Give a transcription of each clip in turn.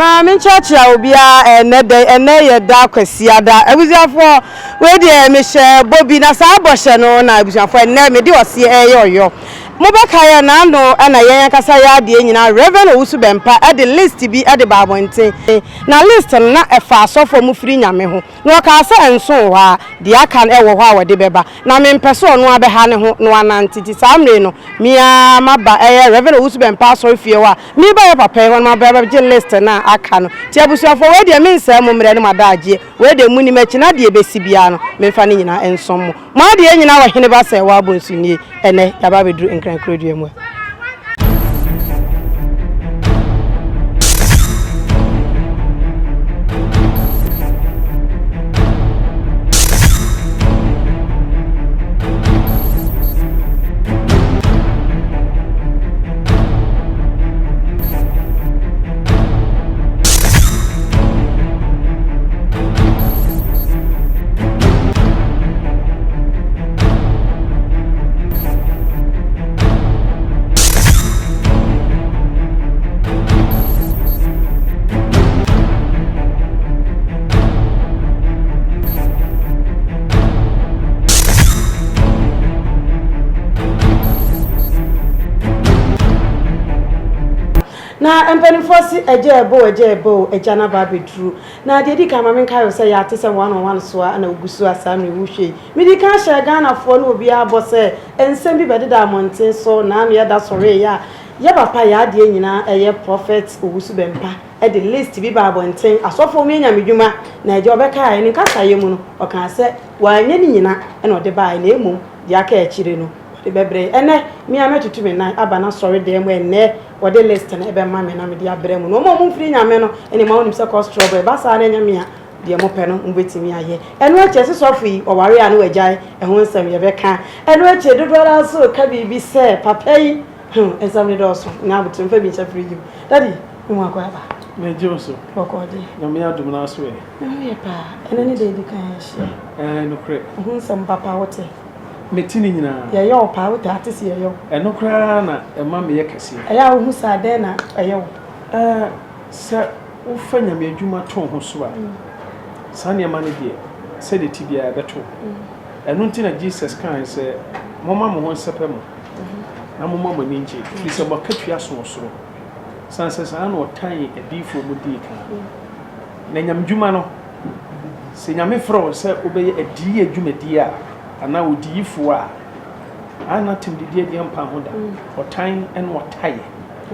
Ma me chacha obia ene ye da kwasia da abuziafo we de me hye bobi na sa abɔhye no na abuziafo ene me de ɔse eyoyo mobeka ya na no ana yen kasa ya de nyina Reverend Owusu Bempa e de list bi e de babonten na list na efa asofo mu firi nyame ho no ka asa enso ha de aka na ewo ho a wode beba na me mpese ono abeha ne ho no anantiti samre no mia maba Reverend Owusu Bempa so fie wa mi ba ya papa ho ma ba je list na aka no ti abusuafo we de me nsa mu mre ne madaje we de muni machi na de besi bia no me fa ne nyina enso mo ma de nyina wa hene ba se wa bonsu nie ene ya ba bedru enkran mu na empenifosi ejebo ejana ba bedru na de di ka ma menka yo se ya te se one on one so na ogusu asam ne wuhwe mi di ka hye Ghana fo na obi abo se ensem bi bededa monten so na no ya da sore ya papa ya de nyina eye prophet Owusu Bempa e de list bi ba bonten asofo mi nya medwuma na eje obeka ye ni kasa ye mu no o kan se wa nya ni nyina e na ode ba na emum di aka e chire no de bebre ene mi ametutu me na aba na sore de mu ene wode list na ebe ma me na me dia bremu no mo mfiri nyame no ene ma wonim se cost trouble ba sa na nyame a de mo pe no mbetimi aye eno ache se sofi o ware a no wagyae e ho nsam ye beka eno ache dodora so ka bibi se papa yi ensam ne do so na abutum fa bi cha free you daddy mo akwa ba me joso okodi nyame adum na so e ye pa ene ne de di kan hye no kre ho nsam papa wote metini nyina ye yo pa wote atisi ye yo eno kra na ema me ye kase ya wo sa de na eyo se wo fa nyame adwuma to ho so a sane ema ne de se de tibia beto eno ntina Jesus kan se moma mo ho nsepem na moma mo ninje fi se mo katua so osoro sanse sa na otan edifo mu di kan na nyame adwuma no se nyame fro se obeye adi adwumadi a ana odiyifo a ana timdidie de ampa ho da otan en wotaye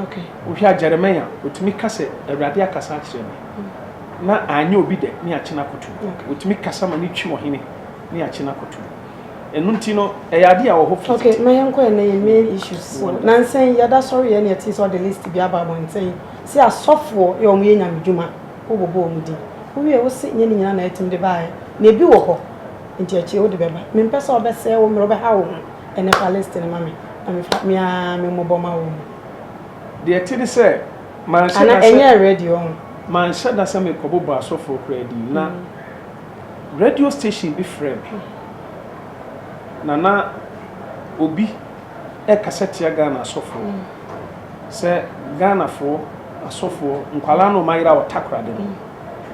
okay ohia Jeremiah otumi kase awrade akasa akire na anya obi de ne akina kotu otumi kasa ma ne twi wo hene ne akina kotu enu nti no eyade a wo ho okay my uncle na main issues so nansen yada sorry ya ne ati so the list bi aba bonten si asofo ye omo ye nyamedwuma obobo omudi wo wie wo se nye nyina na etim de bae na ebi wo ho nti achi wo de beba me mpesa obese wo mro be ha wo ene palestine mame me moboma wo de eti se man se na enye radio man se da se me kobobo asofo kredi na radio station bi frame na obi e kasete ya Ghana asofo se Ghana fo asofo nkwala no mayira wo takra de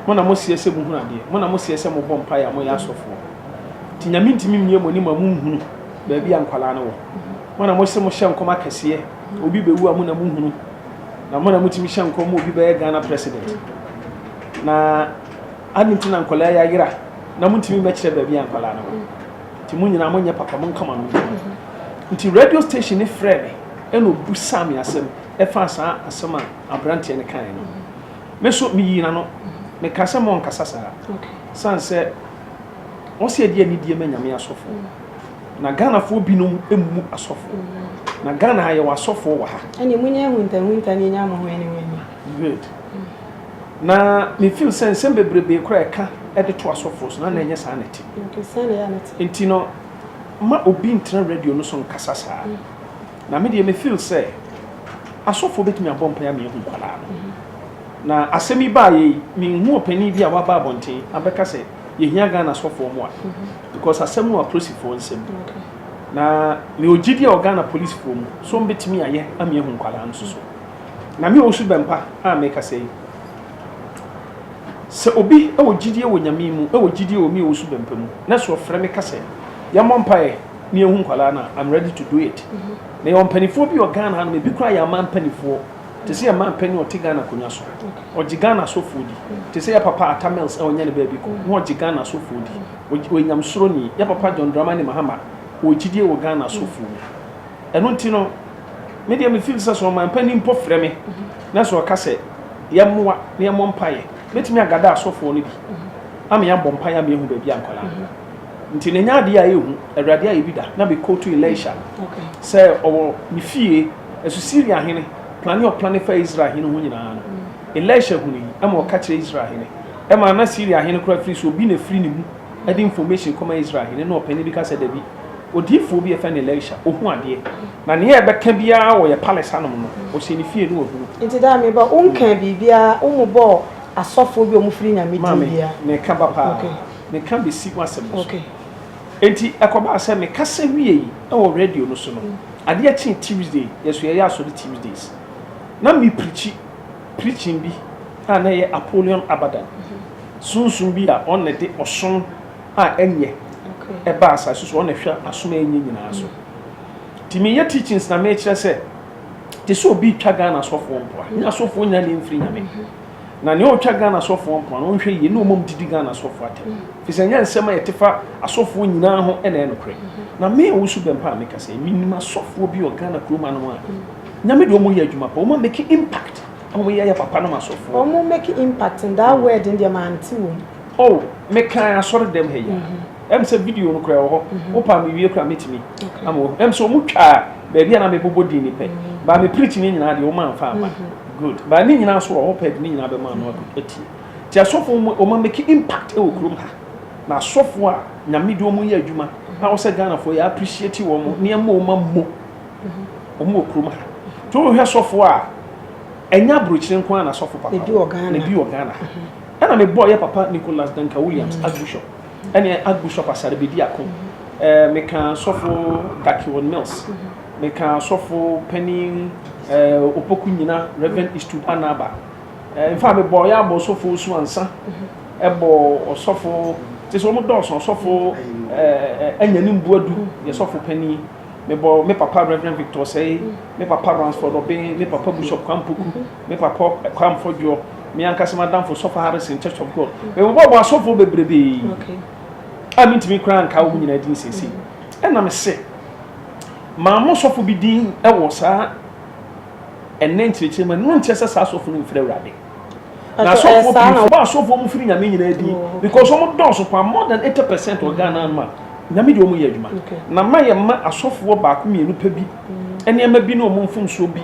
mo na mo siese bu hu ade mo na mo siese mo bompa ya mo ya asofo ti nyame ntimi mie mo ni ma mu hunu ba bia nkwala no wo mo na mo se mo hye nkoma kase obi bewu a mo na mu hunu na mo na mo timi hye nkoma obi be Ghana president na adinti na nkwala ya yira na mo ntimi mekire ba bia nkwala no ti mo nyina mo nya papa mo nkama no nti radio station ni frere eno bu sami asem e fa sa asema abrante ne kan no me so mi yina no me kasa mo nkasa sa okay sanse o se die ni die manyame asofo na Ghana fo bi no emu asofo na Ghana aye wasofo wa ha ani munye hunta ni nya mo ho ani wani good na me feel sense bebrebe kra e ka e de to asofo so na na enye sa neti okay sane ya neti intino ma obi ntra radio no so nkasa sa na me de me feel say asofo betumi abompa ya me hu kwala na asemi ba ye me hu opani bi a wa ba bonten abeka say ye hia Ghana asofo mo a because asemu approach for nsem na me ogidi a Ghana police for mu so mbetumi aye ame hu kwala no so na me Owusu Bempa a me ka say se obi e wo gidie wo nyame mu e wo gidie wo mi wo su bempem na so frɛ me kase ya mompae ne ehu nkwala na I'm ready to do it na yo mpanifo bi o Ghana na me bi kura ya man mpanifo te se ya man pani o te Ghana konya so o gi Ghana so fodi te se ya papa Atamels e onya ne ba bi ko no o gi Ghana so fodi o nyam soro ni ya papa John Dramani Mahama o gidie wo Ghana so fodi eno ntino me dia me feel so man pani mpo frɛ me na so kase ya moa na ya mompae metimi agada asofo no bi am ya bompa ya me hu ba bi ankwala nti ne nya de a ehu awrade a ebida na be go to Elisha say owo mi fie esu Syria hene plan for Israel hene hu nyina no Elisha hu ni am o ka kire Israel hene e ma na Syria hene kura free so bi na free ni mu adi information come Israel hene no opani bi ka say da bi odifo bi e fa na Elisha ohu ade na ne e be ka bia wo ye palace hanom no o se ni fie no ohu nti da me ba unka bibia umubo asofo bi omufiri nyame dia me ka papa me ka be si wasem enti akoba ase me kasa wie yi e wo radio no so no ade a chin Tuesday yeso ye aso the Tuesdays na me preaching bi na ye Apollyon Abadan sunsun bi a on de oson a enye e ba asa so on hwe asoma enye nyina so ti me ye teachings na me kire se te so obi twa Ghana asofo mpo asofo nya ne mfiri nyame na ne o twa Ghana asofo mpo no hwe ye ne o mom didi Ghana asofo atem fisanya nsema ye tefa asofo nyina ho ene enokre na me wo su bempa me kase minima asofo bi o Ghana kroma no a nyame de o mo ye adwuma pa o mo make impact o mo ye papa no asofo o mo make impact in that word in the man too oh me kan asore dem he ya say video no kra ho o pa me wie kra metimi amo so mo twa ba bia na me bobodi ni pe ba me preach ni nyina de o man fa ama good ba ni nyina so o ped ni nyina be man no ati ti asofo o ma make impact e wo krom ha na asofo a nyame de o mo ye adwuma na wo say Ghana for ya appreciate wo mo ne ma o ma mo o mo krom ha to wo hwe asofo a enya brochire nko na asofo papa ne bi o Ghana na me boy papa Nicholas Danka Williams Archbishop ene Archbishop Asarbedi akon me kan sofo Dakiwon Mills me kan sofo Penny opoku nyina Reverend Istud Anaba in fact me boy abo sofo su ansa ebo osofo te so mo doso sofo enyanim buadu ye sofo Penny me papa Reverend Victor say me papa Ransford Obe me papa Bishop Kwampuku me papa Kwamfodio me ankasa madam for Sofo Harrison Church of God me bo Sofo bebrebe I mean to me cry and cow nyina din sesi and na me say ma mo Sofo bi din e wo sa enen kyerekye ma no nkyesa sa Sofo no mfiri awrade na Sofo bi ba Sofo mo firi nyame nyina din because some don so kwa more than 80% of Ghana ma nyame de o mo ye adwuma na ma ye ma asofo ba ko mienu pa bi ene ma bi no mo mfumso bi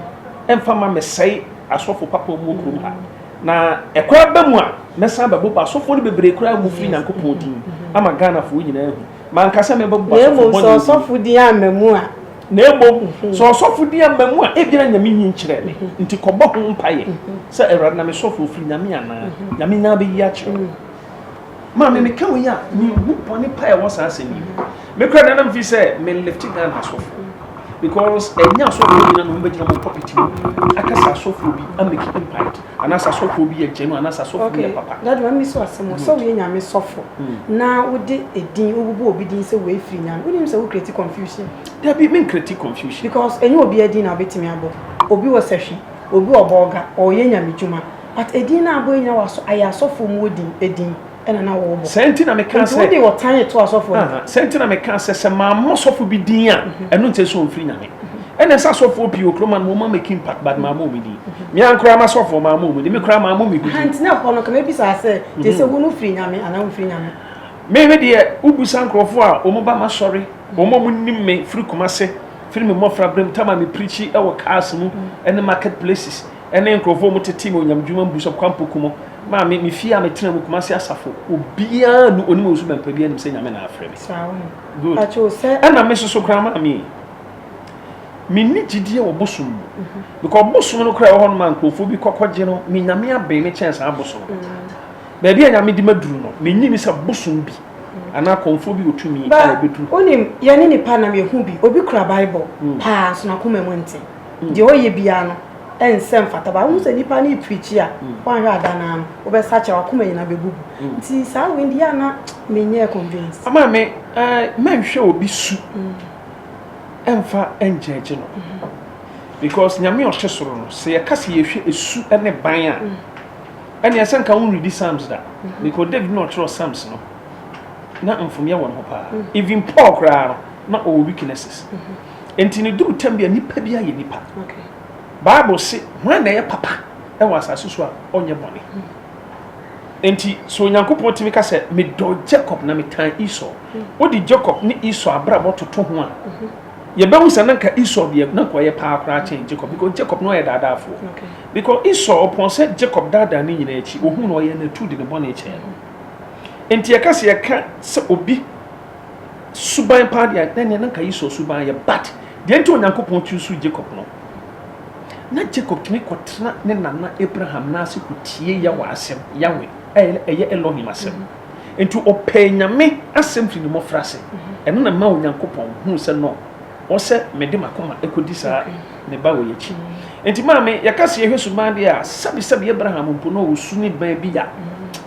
emfa ma mesai asofo papa mo krom ha na ekwa ba mu a mesa ba bo asofo no bebre kura mo firi nyankopon din ama Ghana fo nyina hu man kasa me ba bo asofo din amamu a na ebo so asofo din amamu a ebira nyame nyi nkyere me nti kobọ ho mpaye se erade na me sofo firi nyame ana nyame nya be yi a kyere ma me ka wo ya ni hu poni paye wo sa asemi me kura na mfi se me lift Ghana asofo because enya asofo nyina no mbegina mo property akasa asofo bi ameki impact anasa asofo bi ejenu anasa asofo bi papa that one me so asemo so we nyame sofo na wo de edin obubu obi din se we free nyame wo nim se wo create confusion there be mean create confusion because enya obi edin na obetimi abo obi wo sehwe obi oboga o ye nyame dwuma but edin na abo enya waso aya asofo mu edin ena na wo bo senti na me kan se wo de wo tan to asofo senti na me kan se ma mo sofo bi din a eno nte so free nyame ena sa sofo bi okroma no ma make impact but ma mo mi di me ankora ma sofo ma mo mi di me kra ma mo mi di hanti na kono ka me bi sa se te se wo no free nyame ana wo free nyame me de ubusa nkrofo a o mo ba ma sorry o mo nim me free komase free me mo fra brem tama me preach e wo cars mu ene marketplaces ene nkrofo mo tete mo nyamdwuma Bishop Kwampuku mo ma me fia me tena mu komase asafo obia no onimo osu bempa bia nim se nyame na afre me sawo good acho se ana me so kra ma me ni gidie wo bosom because bosom no kra wo no man krofo bi kokogye no me nyame aben me chance abosom ba bia nyame di maduru no me nyini se bosom bi ana konfo bi otumi ala bedu onim ye ne nipa na me hu bi obi kra bible pa so na koma mu nte de oye bia no ensem fata ba hu se nipa ni preach a wan hwa adana no wo be sacha wakoma nyina begugu nti sa we ndi ana menye convince ama me man hwe obi su emfa enjeje no because nyame o hwesoro no se ye kase ye hwe esu ene ban a ene yesen ka un read Psalms da because David no throw Psalms no na mfomye won ho pa even Paul kra no na o weaknesses enti ne duru tambia nipa bia ye nipa okay Bible say when na ye papa e was asusu a onye bone enti so Nyankopon timi ka se me do Jacob na me tan Esau odi Jacob ni Esau abra bototo ho a ye be hu se na ka Esau bi na ko ye pa akra chen Jacob because Jacob no ye dadafo okay because Esau upon say Jacob dada ni nyina echi ohun no ye na tu de ne bone echi enti ye ka se ye ka se obi suban pa dia na ka Esau suban ye but de enti Nyankopon choose Jacob no na Jacob tumi kwotena ne nana Abraham na ase kutie ya wa asem yawe eye Elohim asem enti opanyame asem fi ne mofrase eno na ma Onyankopon hu se no o se mede makoma ekodi sa ne ba wo yechi enti maame yakase ehwe suman de a sabi Abraham mpo no osu ni ba bi ya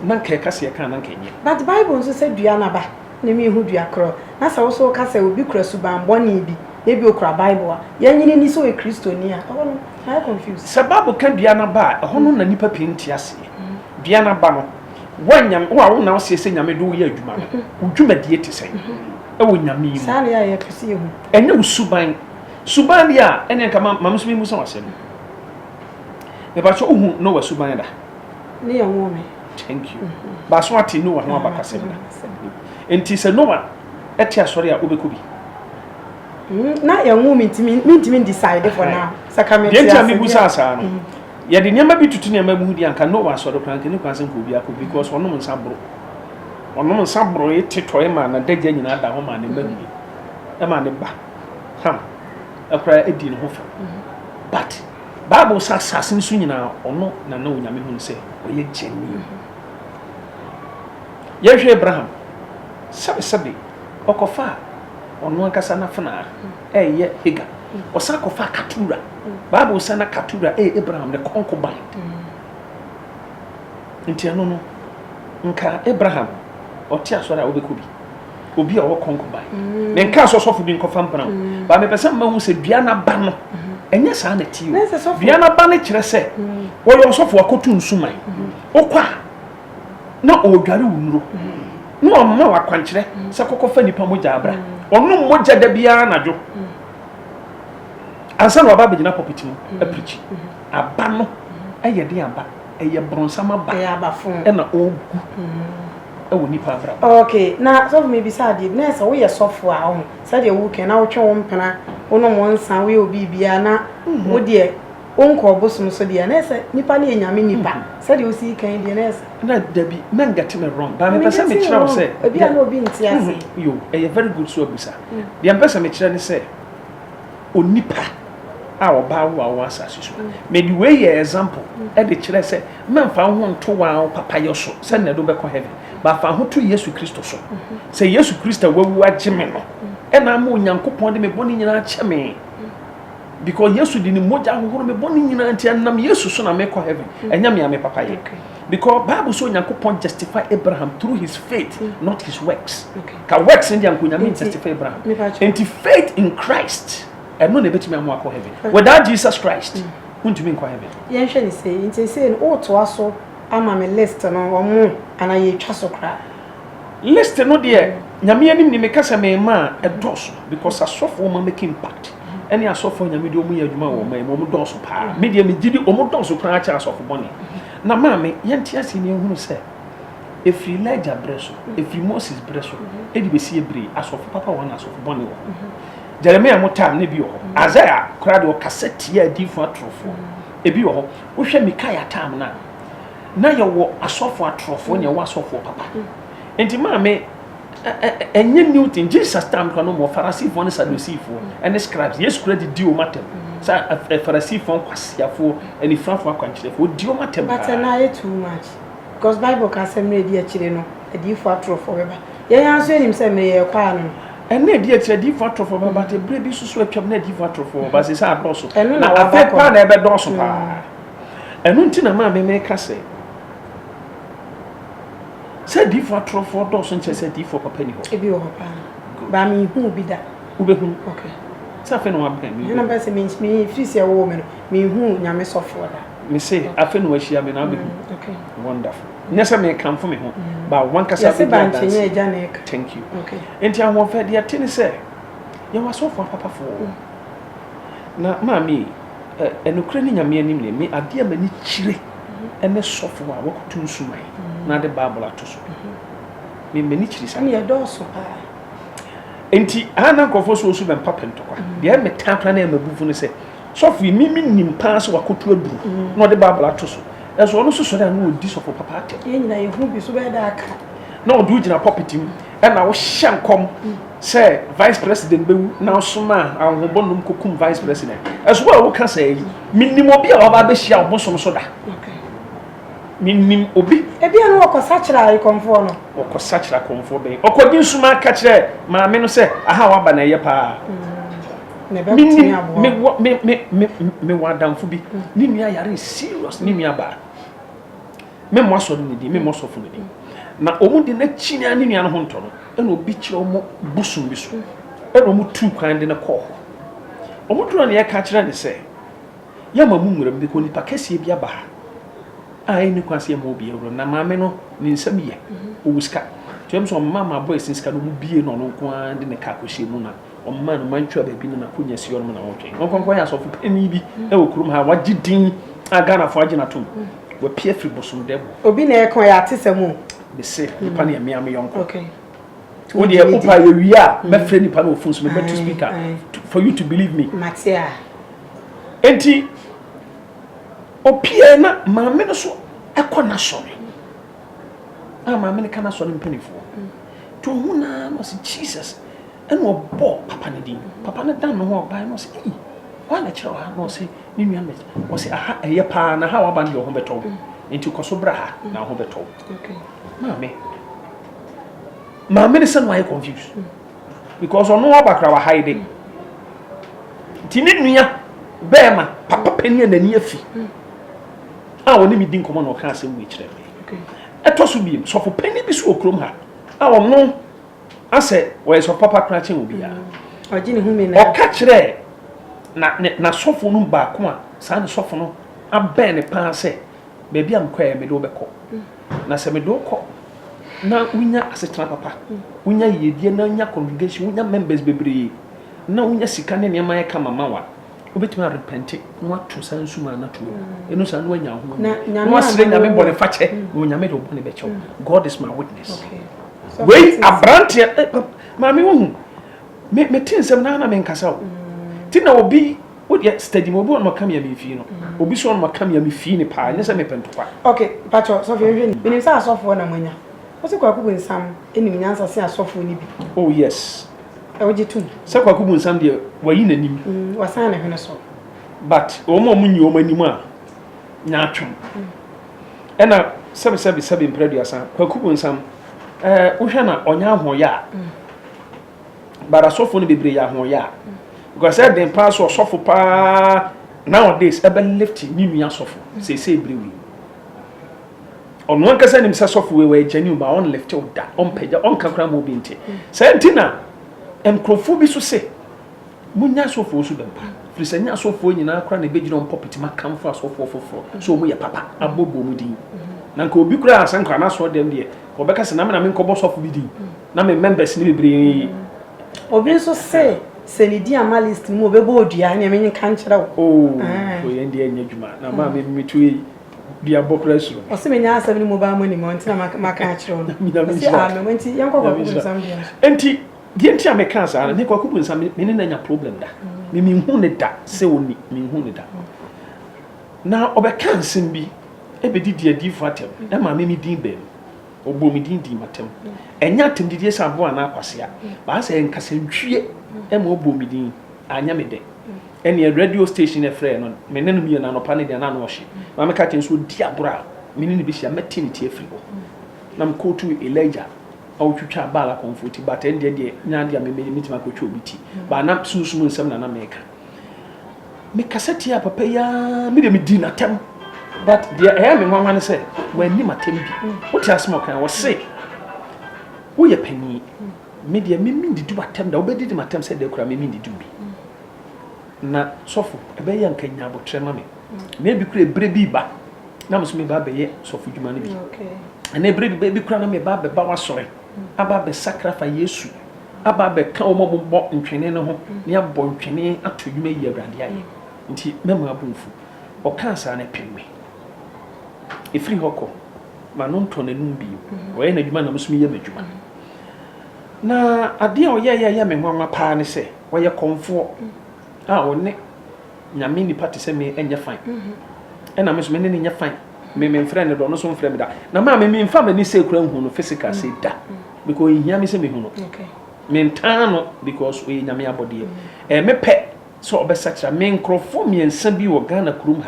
na nka yakase yaka na nka nye but the Bible nso se dua na ba na me hu dua kro na sa wo so kase obi kura suban boni bi ebi okura Bible a yanyini ni so e Kristoni a no I confused sababu kan dua na ba ho no na nipa pinti ase dua na ba no wanyam wo na wo se nyame do ye adwuma no udwuma die te sen e wo nyame yi sa ya ya kesi hu ene usuban suban dia ene nka mamsumi musa wasem me ba cho ohu no wa suban da ni ya wo me thank you ba so ati no wa ho abakasem da enti se no wa eti asori a obekubi na ya wo me ntimi decide for now sakamenti ya ntimi busa asa no ya de nyama bi tutu nyama mu di anka no wa asori plan ke ne kwanse ko bi akọ because onom nsabro e titoy ma na dagya nyina da ho ma ne ba bi e ma ne ba ham akra edi ne ho fa but Bible says nsu nyina ono na na onyame hu se oye geni ye hwe Abraham sabi okofa ono ankasa na fana ye Hagar osakofa Keturah Bible say na Keturah Abraham the concubine nti no nka Abraham oti asora obekubi obi a wo concubine me nka sosofo bi nkofa mpana ba me pese ma hu se dua na ba no enye sa na tiwo dua na ba ne kire se wo yo sofo akotu nsuman okwa na odware wunuro no amma wa kwankire se kokofa nipa moja abra onu moja da bia najo ansa no ba begina popiti mu aprichi aba no eye de aba eye bronsama ba ya ba fun e na ogu ewo nipa abra okay na so me bisa de na se wo ye sofo a ho se de wo ken na wo twe wo mpena wono mo nsa we obi bia na wo de onko obosum so de na se nipa na enyame nipa se de wo si kan de na se na dabi men get me wrong ba me pese me kira wo se obi na obi nti ase yo eye very good so abusa de pese me kira ni se onipa a oba wo asase so me di we ye example e de kira se men fa ho nto wa papa yo so se na do be ko heaven ba fa ho to Yesu Kristo so se Yesu Kristo wawu agime no e na ma Onyankopon de me boni nyina acheme because Yesu di ni moja ahoro me boni nyina anti anam Yesu so na me ko heaven enya me ame papa ye because Bible so Onyankopon justify Abraham through his faith not his works ka works ndi ankonya me justify Abraham and faith in Christ and no na betimi amu akọ heaven without Jesus Christ untumi nkọ heaven yen hwe ni say nti say no to aso ama me list no omo ana ye twa so kra list no de nyame anim ni me kasa me ma edoso because asofo ma make impact any asofo nyame de omu ya adwuma wo ma mo doso pa me de me gidi omu doso kra cha asofo boni na ma me yenti ase ni ehunu se efi Elijah breso efi Moses breso edi be sie bre asofo papa wana asofo boni wo Jeremiah motam ne bi wo Isaiah kra de o cassette ya di fu atrofo ebi wo wo hwe Mikaia tam na ye wo asofo atrofo nya wo asofo papa enti ma me enye Newton Jesus tam ko no mo Pharisee ne Sadducee and scribes yes credit di o matem sa Pharisee kwasiafo ani frafo akwankyerefo di o matem but na it too much because Bible ka say me di akire no edi fu atrofo beba ye yan so enim say me ye kwa no and ne dear Teddy for trofo, but a baby so swept up Neddy for trofo, but it's hard also. And now I fed pan ever dorsal. And until a man make us say D for trofo, Dawson said D for a penny. If you are by me, who be that? Okay. Something one penny. And I means me, if you see a woman, me who Yami software. Me say, I feel where she have been. Okay. Wonderful. Yes, I may come for me home. But one can say, Janek. Thank you. Okay. And I want for the attendant say, you was so for papa for. Now, mammy, and Ukrainian Yamian, me, a dear many chile, and the software walk to Sumai, not the Bible at us. Me, many chilies, and your door so high. Enti ana nkofo so osu ben papa ntokwa de me tapla na me bufu ne se so fu mi nim pass wakotu aduru no de babla to so eso ono so so da no odi so for papa ate ye nyina ye hu bi so be da aka na odu gina property mu e na wo hyankom say vice president be na soma ahobonum kokum vice president eso wa wo ka say mi nim obi a wa ba be hia obosom so da okay minim obi ebi anu okosa kira ikonfo no okosa kira konfo be okodin suma ka kire maame no se aha wa ba na ye pa ne be timi abo me wadamfo bi ni nua yare serious ni nua ba me mo aso ni di me mo so fu ni na omu de na chini ani nua no ho nto no e na obi kire omo busum bi so e na omu tu kwan de na ko omu duro na ye ka kire ne se ya mamu nwuram bi ko ni pa kase bi aba ai ni kwase mo bi euro na maame no ni nsam ye owuska twem so mama boy sinska no mu bie no no kwa de ne ka ko hye mu na o man no mantwa ba bi na konya si ono na wotwe konkon ya so fu pani bi e okurum ha wagidin aga na fo agina tom wa pie fri bosom debo obi na e kon ya tesemu be se nipa na me am yonko okay wo de opa ye wi a me frɛ nipa na ofun so me better speaker for you to believe me matia enti opie na maame no so ekona sori maame ne kana sori mpanifo to hu na no se Jesus eno obo papa ne din papa ne dan no ho oba no se wa na kire wa no se ni nua me o se aha eye pa na ha wa ba ne ho beto enti koso bra ha na ho beto okay maame ne se no I confused because ono wa bakra wa hide tini nua bema papa pani na ni afi woni mi din komo no ka asem wi kire okay eto so bi so for penny bi so okrom ha no ase we so papa krache obi ya oji ni hu me na o ka kire na sofo no ba ko a sa ne sofo no aben ne pa se be bia mkwa me do beko na se me do ko na unya asetra papa unya yedie na unya congregation unya members bebre na unya sika ne ne ma kama mawa obetuma repent no atu sansuma na to eno sa no anya ho no asre nyame bone fache no nyame do bone becho God is my witness okay we abrantia mami wo me tinsem na me nkasa wo tina obi wo dia study mo obi on makam ya me fi no obi so on makam ya me fi ni pa nyesa me pento pa okay pacho so fi hwe ni sa asofo na manya wo se kwa kubu nsam enim nyansa se asofo ni bi oh yes ojitum se kwa kubu nsam de wayi nanim wasan na hwene so but omo munyi omo anim a nya atwom ena sebe mpreduasa kwa kubu nsam wo hwe na onya ahoya bara sofo no bebre ya ahoya because said dem pass so sofo pa nowadays ebe lift ni nua sofo say brewi ono ankasa nim se sofo we jani ba on lift o da on page on kakra mo bi nti say ntina emkrofo bi so se munya sofo so dempa frisanya sofo nyina akra na begina on property makamfo asofo foforo so mo ye papa abobo mu din na nka obi kura asankra na so dem de obeka se na me nkobo sofo bi din na me members ni bebre obi so se senidi amalist mu obebo odua na me nka nkyere wo o ye ndi anya djuma na ma me mitu dia bokra su o se me nya asem ni mobile money mo ntina maka nkyere wo se a me nti yanko kwa kubu nsam dia enti die nti ameka sa ne kwa kubu nsam me ne nya problem da me hu ne da se oni me hu ne da na obeka nsem bi ebedi dia di fatem na ma me din bem obo mi din di matem enya tem didie sabo ana akwasea ba se nkasa ntwie e ma obo mi din anya me de ene radio station e frɛ no me ne no mi na no pa ne de na no hye ma me ka ten so di abura me ne bi hia metinity afiri ho na me ko to Elijah au twitwa bala comfort but end de nya de me metima ko twa obiti ba na sunsun nsem na meka me cassette ya papa ya me de me di na tem but de e me nwanwa ne say wani matem bi what you asmo kan wo say wo ye pani me de me di batem da wo be di matem say de kura me di bi na sofo ebe ya nka nya botre ma me bi kura ebre bi ba na mo so me ba be ye sofo djuma ne bi okay and ebre bi kura na me ba be ba wa sore aba be sacrifice Yesu aba be ka o mo bo ntwene ne ho ne abɔ ntwene ato djuma yi awrade aye nti mema abunfu o kansa na pemme efiri hoko ma no nto na num bi o ye na djuma na mo so me ye madjuma na ade a o ye me nwanwa pa ne se wo ye konfo o ne nyame ni party se me enye fine na me so me ne nya fine me friend do no so friend da na ma me mfa me ni se kura hu no physical say da because hia me se me hu no okay me ntano because we nyame abode me pe so obesakra me nkrofo me ensa bi wo Ghana kurum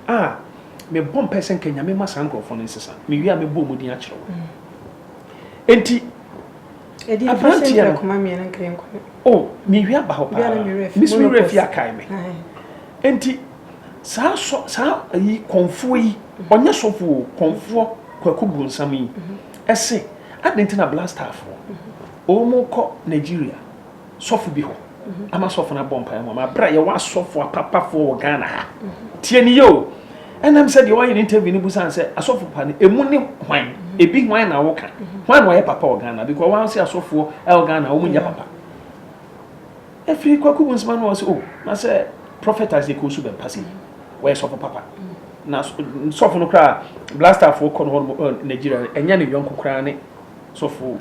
ha me bom person kan nyame masa nkrofo no nsesa me wi a me bom din a kire wo enti edi fashion kuma me nan kren ko oh me wi aba ho pa miss me refi akai me enti sa yi konfo yi onye sofo konfo kwakubu nsam yi ese adentina blast half omo ko Nigeria sofo bi ho ama sofo na bompa mo ma bra ye wa sofo papa fo Ghana ha tie ni yo enam said you in interview ni busan say asofo pa ni emu ni hwan ebi hwan na wo ka hwan no ye papa o Ghana because wan say asofo el Ghana o mu nya papa every kwakubu nsam no was oh na say prophet as they go su ben pasi where sofo papa na sofo no kra blaster fo ko no Nigeria enya ne yonko kra ne sofo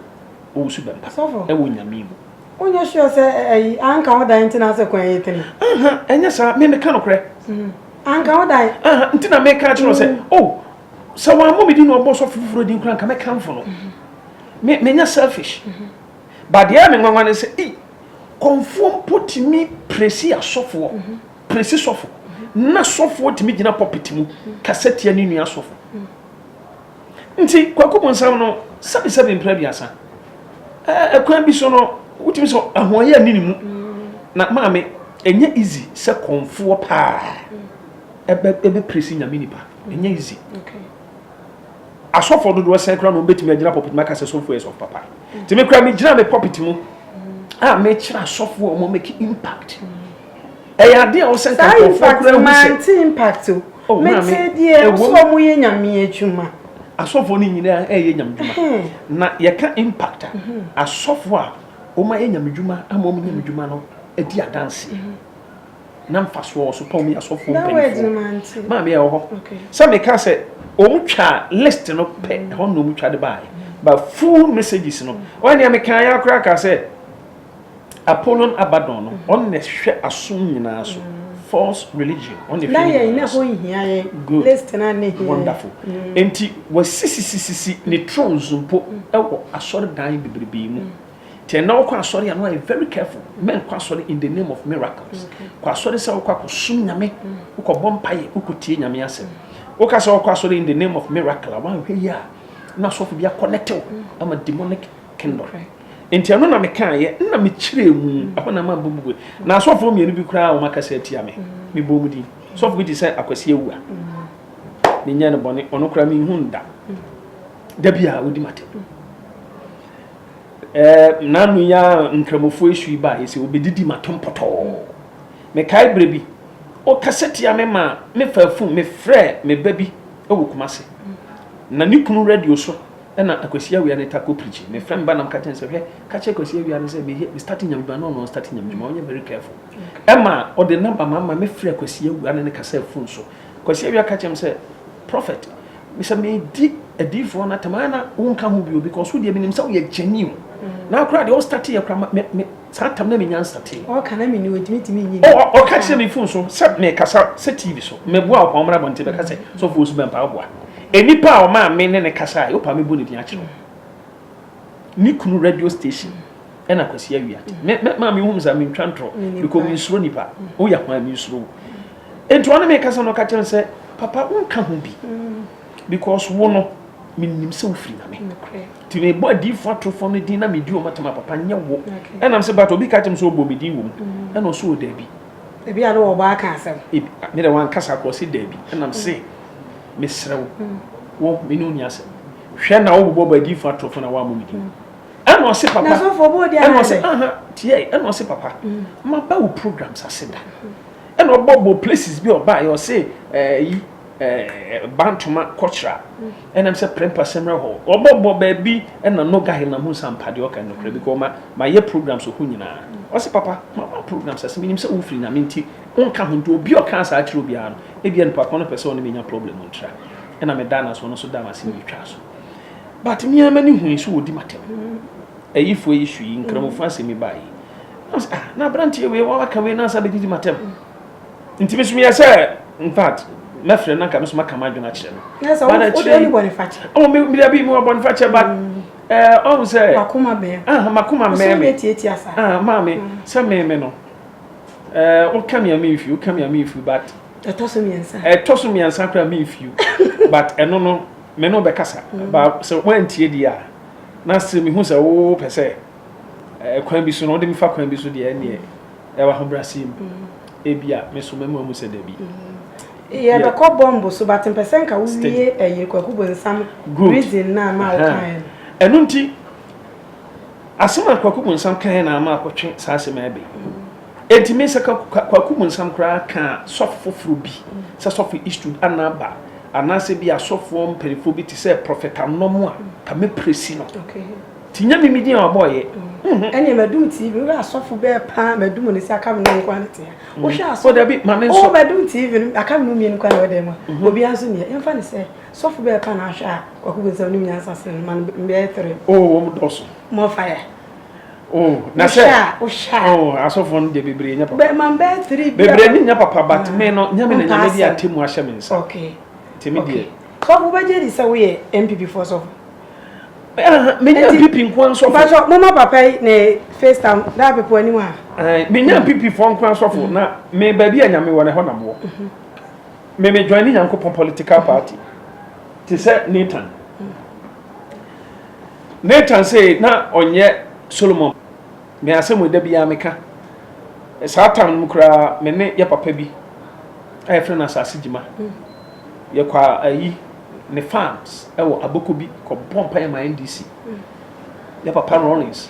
o su ben papa e wo nyame mu onye sure say anka oda ntina se kwan yetene enya sa me ka no kra anka oda ntina me ka chiro say oh so wa mo me di no obo sofo fufuro di nkran ka me kan fo no me nya selfish but there me nwanwa ne say conform put me presi asofo presi sofo na sofo timi gina poppet mu cassette ya ni nua sofo nti kwakubu nsam no sabi impre biasa kwan bi so no utimi so ahoye ani ni mu na maame enye easy se konfo pa ebe presi nyame nipa enye easy okay asofo do do se kra no betimi agina poppet maka se sofo yes of papa timi kra me gina me poppet mu me kira asofo o mo make impact eya de o se kan konfo kra mu se impact o me se die so mo ye nyame adwuma asofo ni nyina ye nyamdwuma na ye ka impactor asofo a o ma ye nyamdwuma ama o nyamdwuma no edi adanse na mfaso so pom ya asofo mpanyifo ma me ye ho so me ka se o mutwa list no pe ho no mutwa de bai but full messages no when ya me kan ya kra ka se Apollon Abaddon no on ne hwe asom nyina so false religion on the na ye na ho hia ye list na ne hia wonderful enti wasisi ne thrones mpo ewo asori dan bebrebe mu te na okwa asori ya no are very careful men kwa asori in the name of miracles kwa asori se okwa kosum nyame ukobɔ mpaye ukotie nyame asem oka se okwa asori in the name of miracle wan hwe ya na so for bia connected ama demonic kingdom enti ano na meka ye na me kire mu ahona ma bubu na asofo mienu bi kura o makasa atia me bomu di sofo bi say akwasi ewu a ne nya ne bone ono kura me hunda da bia odi mate nanu ya nkramofo esu ba yesi obedidi matom poto me kai brebi o kaseti ya me ma me fafu me frɛ me babi ewu kumase na ni kunu radio so na akwasi awia ne tako preach me friend ba nam ka ten se hwe ka che akwasi awia ne se me starting nyamdwa no starting nyamdwa onye very careful ema o de number mama me frɛ akwasi awia ne kasa phone so akwasi awia ka chem se prophet me se me di edifo na tamana wonka ho bio because wo de me nim se wo ye genuine na akura de o start ye kra me satam na me nyan start o kana me ni odimi nyi o ka che me phone so se me kasa se TV so me bua o pamra bonte be kasa so fo su be mpa bua enipa o ma me ne kasa o pa me bo ne din a kire ni kunu radio station e na kwasi awia me ma me hum za me twantro because me suro nipa o ya kwa me suro ento one me kasa no ka kire se papa unka ho bi because wo no minim se ofiri na me ti me bo di fo atofo no din na me di o matama papa nya wo e na me se but obi ka tem so obo me din wo e na so o da bi e bi ado wo ba ka asem me de wan kasa ko se da bi e na me se me srew wo me no nya asem hwe na wo bo ba di fo atofo na wa mo me din e na o se papa na so fo bo di e na o se tie e na o se papa ma ba wo programs aseda e na obo places bi oba e o se bantuma culture and I'm say prempa semra ho obobo baby and no guy na hu sampade o kan no kra because my year programs so hu nyina o say papa my programs as minim say ofri na menti on ka hu do obi o kan sa akiro bia no e bia no papa no person no menya problem on tra and am dana so no so dama se mi twa so but me amani hu so odi matem ayifo issue nkramofa se mi bai na brantie we wa ka we na sa be di matem ntimi so me say in fact my friend na kam so maka madwena kire no yes o dey Boniface oh me da bi mo Boniface but on say makuma me makuma me so eti asa mama say me no o kam ya me if you but etoso mi ansa kra me if you but eno no me no be kasa but so when tie dia na se me hu say wo pese kwan bi so no de me fa kwan bi so de ene e wa ho brasim ebia me so me mu se da bi yeah, the cop bomb so but person ka wie kwaku bonsam reason na ma o kan enu nti asema kwaku bonsam kan na ma akotwe saase ma be etime se kwaku bonsam kra ka sofo furu bi se sofo istud anaba anase bi asofo mperifo bi ti se prophet anomo a ka me presi no okay tinya mi di a boye ene madum tv we asofo be pa madum ne se aka me no quality wo hwe asofo da bi ma me so madum tv aka me no mi nkwa na dem obi anso ne emfa ne se sofo be pa na hwe a kwaku bonsam no nya asase man be tere wo doso mo fire na se o asofo no de bebre nya papa be man be 3 bebre ni nya papa but me no nya me na nya me di atemu ahye me nsa okay temi die so wo be je di se we MPP for so me nya pipi nkwan so for mama papa ne first time da people ani wa me nya pipi for nkwan so for na me ba bi anya me wo na ho na mo me join Nyankopon political party ti say Nathan say na onye Solomon me asem da bia meka Satan mukra me ne ya papa bi ay frɛ na asase jima ye kwa ayi ne farms ewo aboko bi ko bompa ya NDC ya papa Rollins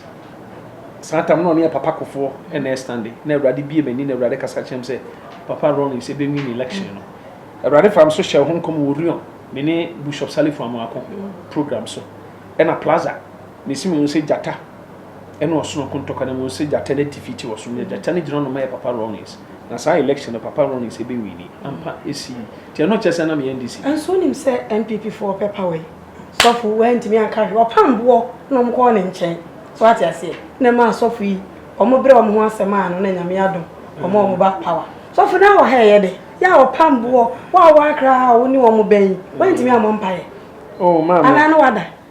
Satan no ne papa kofo na stand na awrade bi emani na awrade kasa chem say papa Rollins e be win election no awrade fam so share hon kom worion me ne Bishop Salif Amako program so na plaza ne simi no say jata eno oso no ntoka na mo se jata na defeat oso ne jata ne jino no my papa Rollins na sa election na papa Rollins e be wini ampa esi ti no chese na me NDC and so nim say MPP for paper way so for went me anka hwe opambo no mko ne nchen so ati ase na ma so for yi omo bre omo ho asema no na nyame adom omo ba power so for na wo ha ye de ya opambo wa akra oni omo ben went me amon pae oh mama ana no wada